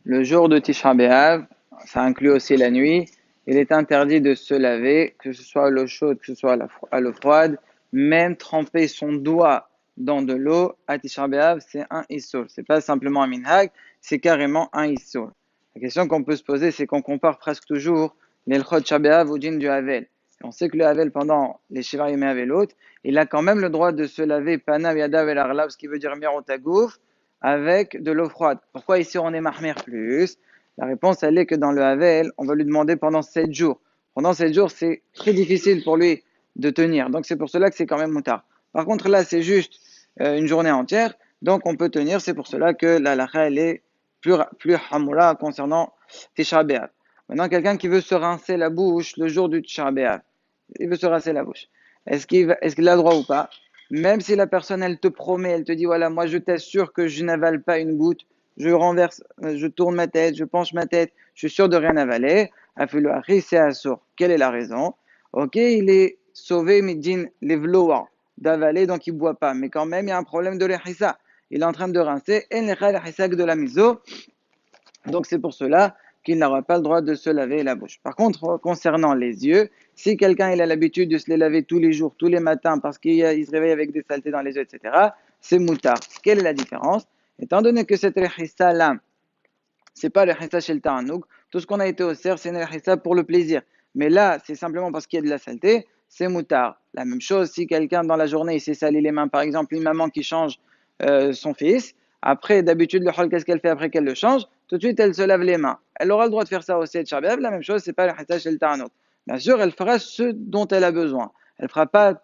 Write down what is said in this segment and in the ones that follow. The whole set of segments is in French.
Le jour de Tisha B'Av, ça inclut aussi la nuit, il est interdit de se laver, que ce soit à l'eau chaude, que ce soit à l'eau froide, même tremper son doigt dans de l'eau à Tisha B'Av, c'est un issour. C'est pas simplement un minhag, c'est carrément un issour. La question qu'on peut se poser, c'est qu'on compare presque toujours l'Elchot Tisha B'Av au djinn du Havel. Et on sait que le Havel, pendant les Shiva Yemei Havelot, il a quand même le droit de se laver Panav Yadav El Arlav, ce qui veut dire Mirot Hagouf, avec de l'eau froide. Pourquoi ici on est mahmir plus? La réponse, elle est que dans le Havel, on va lui demander pendant 7 jours. Pendant 7 jours, c'est très difficile pour lui de tenir. Donc c'est pour cela que c'est quand même moutard. Par contre, là, c'est juste une journée entière. Donc on peut tenir. C'est pour cela que la lacha, elle est plus hamoula concernant Tisha B'Av. Maintenant, quelqu'un qui veut se rincer la bouche le jour du Tisha B'Av, il veut se rincer la bouche. Est-ce qu'il a le droit ou pas? Même si la personne, elle te promet, elle te dit, voilà, moi je t'assure que je n'avale pas une goutte, je renverse, je tourne ma tête, je penche ma tête, je suis sûr de rien avaler. C'est assour. Quelle est la raison? Ok, il est sauvé, midin, les vloa, d'avaler, donc il ne boit pas. Mais quand même, il y a un problème de l'ehissa. Il est en train de rincer, et l'ehissa de la miso. Donc c'est pour cela qu'il n'aura pas le droit de se laver la bouche. Par contre, concernant les yeux, si quelqu'un il a l'habitude de se les laver tous les jours, tous les matins, parce qu'il se réveille avec des saletés dans les yeux, etc., c'est moutard. Quelle est la différence? Étant donné que cette rechissa-là, c'est pas le rechissa chez le ta'anouk, tout ce qu'on a été au cerf, c'est une rechissa pour le plaisir. Mais là, c'est simplement parce qu'il y a de la saleté, c'est moutard. La même chose, si quelqu'un dans la journée, il s'est sali les mains, par exemple, une maman qui change son fils, après, d'habitude, le hol, qu'est-ce qu'elle fait après qu'elle le change? Tout de suite, elle se lave les mains. Elle aura le droit de faire ça aussi, Tchabéab. La même chose, c'est pas le Hatta chez le Ta'anouk. Bien sûr, elle fera ce dont elle a besoin. Elle ne fera pas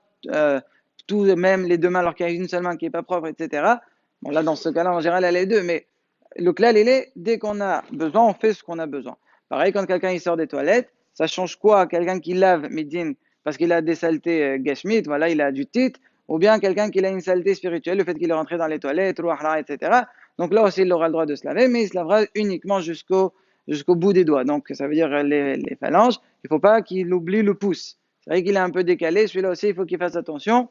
tout, même les deux mains, alors qu'il y a une seule main qui n'est pas propre, etc. Bon, là, dans ce cas-là, en général, elle a les deux. Mais le klal, il est, dès qu'on a besoin, on fait ce qu'on a besoin. Pareil, quand quelqu'un il sort des toilettes, ça change quoi à quelqu'un qui lave midin parce qu'il a des saletés gashmit, voilà, il a du titre, ou bien quelqu'un qui a une saleté spirituelle, le fait qu'il est rentré dans les toilettes, etc. Donc là aussi, il aura le droit de se laver, mais il se lavera uniquement jusqu'au bout des doigts. Donc ça veut dire les phalanges. Il ne faut pas qu'il oublie le pouce. C'est vrai qu'il est un peu décalé. Celui-là aussi, il faut qu'il fasse attention.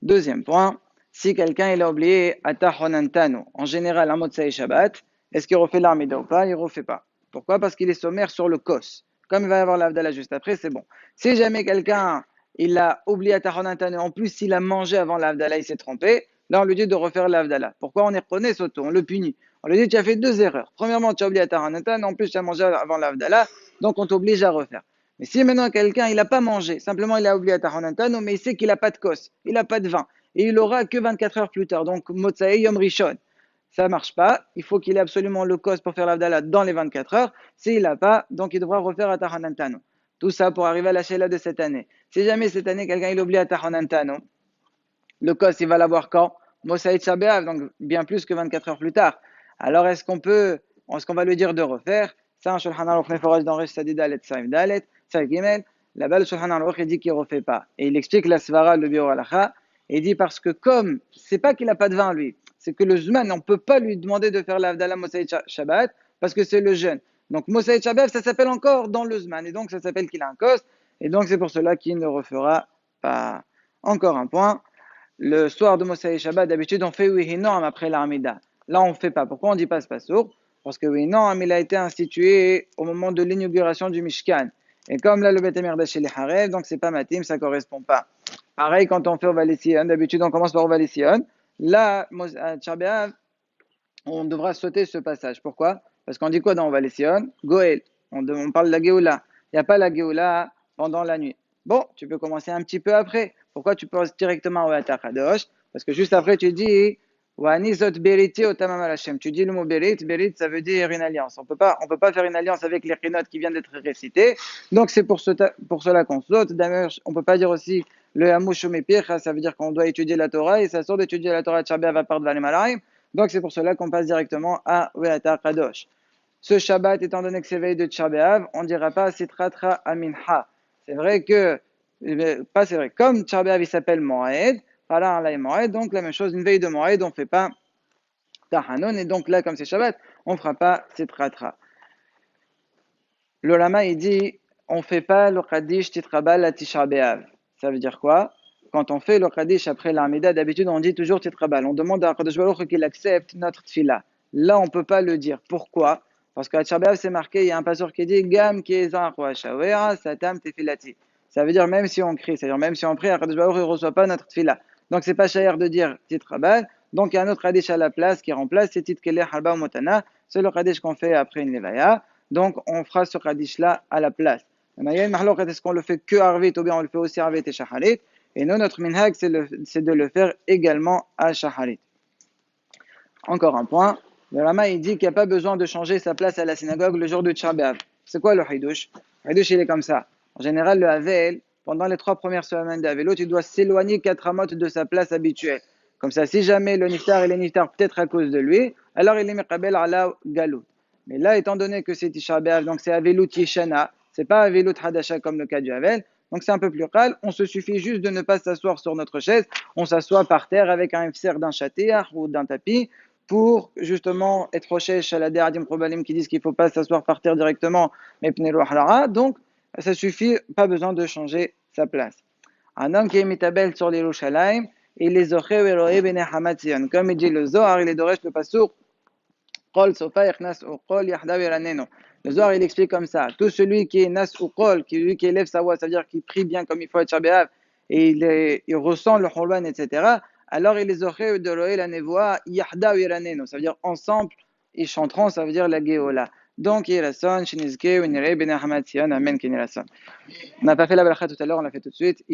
Deuxième point, si quelqu'un il a oublié Atahonantano, en général, un mot de Shabbat, est-ce qu'il refait l'armida ou pas? Il ne refait pas. Pourquoi? Parce qu'il est sommaire sur le kos. Comme il va y avoir l'Avdallah juste après, c'est bon. Si jamais quelqu'un il a oublié Atahonantano, en plus s'il a mangé avant l'Avdallah, il s'est trompé, là on lui dit de refaire l'Avdallah. Pourquoi on est reconnaît Soto? On le punit. On lui dit tu as fait deux erreurs. Premièrement, tu as oublié Atahonantano, en plus tu as mangé avant l'Avdallah, donc on t'oblige à refaire. Mais si maintenant quelqu'un il n'a pas mangé, simplement il a oublié Tahonantano, mais il sait qu'il n'a pas de kos, il n'a pas de vin, et il aura que 24 heures plus tard, donc Motsae Yom Rishon, ça ne marche pas, il faut qu'il ait absolument le kos pour faire l'Avdallah dans les 24 heures, s'il n'a pas, donc il devra refaire à Tahonantano. Tout ça pour arriver à la Sheila de cette année. Si jamais cette année quelqu'un il oublie à Tahonantano, le kos il va l'avoir quand? Mosaïd Shabeav, donc bien plus que 24 heures plus tard. Alors est-ce qu'on va lui dire de refaire? Ça, un Shulchan Aruch Meforaj dans Resh Sadidalet Saïm Dalet, Saïm Gimel, là-bas le Shulchan Aruch il dit qu'il ne refait pas. Et il explique la Svara, le Biur Halacha, et il dit parce que comme, c'est pas qu'il n'a pas de vin lui, c'est que le Zman, on ne peut pas lui demander de faire l'Avdallah Mosaïd Shabbat parce que c'est le jeûne. Donc Mosaïd Shabbat, ça s'appelle encore dans le Zman, et donc ça s'appelle qu'il a un kos, et donc c'est pour cela qu'il ne refera pas. Encore un point. Le soir de Moshe Shabbat, d'habitude, on fait Wihinam après l'Armida. Là, on ne fait pas. Pourquoi on ne dit pas ce pasour? Parce que Wihinam, il a été institué au moment de l'inauguration du Mishkan. Et comme là, le Beth Amidash il est Harev, donc c'est pas Matim, ça ne correspond pas. Pareil, quand on fait Ovalision, d'habitude, on commence par Ovalision. Là, à Tchabéav, on devra sauter ce passage. Pourquoi? Parce qu'on dit quoi dans Ovalision? Goel. On parle de la Géoula. Il n'y a pas la Géoula pendant la nuit. Bon, tu peux commencer un petit peu après. Pourquoi tu passes directement au Atakadosh? Parce que juste après, tu dis Wanizot beriti otamam Hashem. Tu dis le mot berit. Berit, ça veut dire une alliance. On peut pas faire une alliance avec les chinotes qui viennent d'être récités. Donc, c'est pour cela qu'on saute. D'ailleurs, on peut pas dire aussi le Hamushumipir. Ça veut dire qu'on doit étudier la Torah et ça sort d'étudier la Torah de Shabbat va part de l'Animalayim. Donc, c'est pour cela qu'on passe directement à Ve'ata Kadosh. Ce Shabbat, étant donné que c'est veille de Tchabéav, on ne dira pas Sitratra Aminha. C'est vrai que, pas c'est vrai, comme Tchabéav il s'appelle Moed, voilà un Moed, donc la même chose, une veille de Moed, on ne fait pas Tahanon, et donc là, comme c'est Shabbat, on ne fera pas Sitratra. Le Lama, il dit, on ne fait pas le Kaddish Titrabal à Tisha B'Av. Ça veut dire quoi? Quand on fait le Kaddish après l'Armida, d'habitude, on dit toujours Titrabal. On demande à Kadosh Baruch qu'il accepte notre tfila. là on ne peut pas le dire. Pourquoi? Parce qu'à Tchar B'Av, c'est marqué, il y a un passeur qui dit Gam Kiezan Shawera Satam Tefilati. Ça veut dire même si on crie, c'est-à-dire même si on prie, Akadosh Baruch Hu ne reçoit pas notre tefila. Donc c'est pas cher de dire titre Rabbal. Donc il y a un autre hadith à la place qui remplace, c'est titre Keleh Harba Motana. C'est le hadith qu'on fait après une levaya. Donc on fera ce hadith là à la place. Il y a une mahlouk, est-ce qu'on le fait que Arvit ou bien on le fait aussi Arvit et Shaharit? Et nous, notre minhag, c'est de le faire également à Shaharit. Encore un point. Le Rama, il dit qu'il n'y a pas besoin de changer sa place à la synagogue le jour de Tchar B'Av. C'est quoi le Haïdouche? Le Haïdouche, il est comme ça. En général, le Havel, pendant les 3 premières semaines d'Avelot, il doit s'éloigner 4 amotes de sa place habituelle. Comme ça, si jamais le niftar, il est niftar peut-être à cause de lui, alors il est meqabel ala galout. Mais là, étant donné que c'est Tisha B'Av, donc c'est Avelut Yeshana, c'est pas Avelut Hadasha comme le cas du Havel, donc c'est un peu plus calme. On se suffit juste de ne pas s'asseoir sur notre chaise, on s'assoit par terre avec un ifser d'un châtiach ou d'un tapis, pour justement être rochesh à la Adim Probalim qui disent qu'il ne faut pas s'asseoir par terre directement, mais pneu halara. Donc, ça suffit, pas besoin de changer sa place. Un homme qui est mitabel sur les Yerushalayim, il les oche veroe bene hamatzion. Comme il dit le Zohar, il est doresh le pasouk, Qol sofa yachnas ou qol yahdav yeraneno. Le Zohar, il explique comme ça. Tout celui qui est nas ou qol, qui élève sa voix, ça veut dire qu'il prie bien comme il faut être Shabbat, et il ressent le Holban, etc. Alors il les aurait de l'oé la nevoa yahda ou yeraneno. Ça veut dire ensemble, ils chanteront, ça veut dire la Géola. Donc, Yerason, Shinizke, Winere, Ben Hamatian, Amen, Kinerason. On n'a pas fait la balakha tout à l'heure, on l'a fait tout de suite.